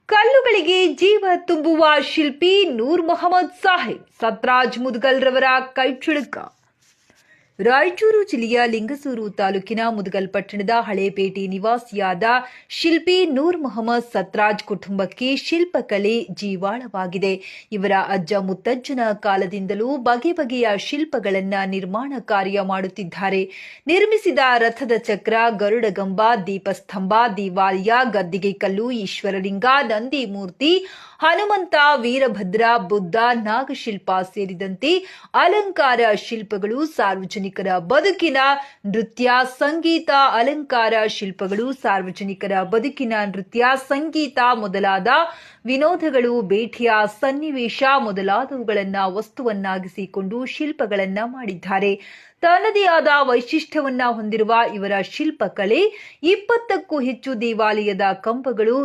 ಕಲ್ಲುಗಳಿಗೆ ಜೀವ ತುಂಬುವ ಶಿಲ್ಪಿ ನೂರ್ ಮೊಹಮ್ಮದ್ ಸಾಹೇಬ್ ಸತ್ರಾಜ್ ಮುದ್ಗಲ್ ರವರ ಕೈಚಳಕ. ರಾಯಚೂರು ಜಿಲ್ಲೆಯ ಲಿಂಗಸೂರು ತಾಲೂಕಿನ ಮುದಗಲ್ ಪಟ್ಟಣದ ಹಳೇಪೇಟೆ ನಿವಾಸಿಯಾದ ಶಿಲ್ಪಿ ನೂರ್ ಮೊಹಮ್ಮದ್ ಸತ್ರಾಜ್ ಕುಟುಂಬಕ್ಕೆ ಶಿಲ್ಪಕಲೆ ಜೀವಾಳವಾಗಿದೆ. ಇವರ ಅಜ್ಜ ಮುತ್ತಜ್ಜನ ಕಾಲದಿಂದಲೂ ಬಗೆ ಬಗೆಯ ಶಿಲ್ಪಗಳನ್ನು ನಿರ್ಮಾಣ ಕಾರ್ಯ ಮಾಡುತ್ತಿದ್ದಾರೆ. ನಿರ್ಮಿಸಿದ ರಥದ ಚಕ್ರ, ಗರುಡಗಂಬ, ದೀಪಸ್ತಂಭ, ದೇವಾಲಯ, ಗದ್ದಿಗೆ ಕಲ್ಲು, ಈಶ್ವರಲಿಂಗ, ನಂದಿ ಮೂರ್ತಿ, ಹನುಮಂತ, ವೀರಭದ್ರ, ಬುದ್ಧ, ನಾಗಶಿಲ್ಪ ಸೇರಿದಂತೆ ಅಲಂಕಾರ ಶಿಲ್ಪಗಳು, ಸಾರ್ವಜನಿಕರ ಬದುಕಿನ ನೃತ್ಯ, ಸಂಗೀತ, ಅಲಂಕಾರ ಶಿಲ್ಪಗಳು, ಸಾರ್ವಜನಿಕರ ಬದುಕಿನ ನೃತ್ಯ, ಸಂಗೀತ ಮೊದಲಾದ ವಿನೋದಗಳು, ಭೇಟಿಯ ಸನ್ನಿವೇಶ ಮೊದಲಾದವುಗಳನ್ನು ವಸ್ತುವನ್ನಾಗಿಸಿಕೊಂಡು ಶಿಲ್ಪಗಳನ್ನು ಮಾಡಿದ್ದಾರೆ. ತನ್ನದೇ ಆದ ವೈಶಿಷ್ಟ್ಯವನ್ನ ಹೊಂದಿರುವ ಇವರ ಶಿಲ್ಪಕಲೆ 20ಕ್ಕೂ ಹೆಚ್ಚು ದೇವಾಲಯದ ಕಂಬಗಳು,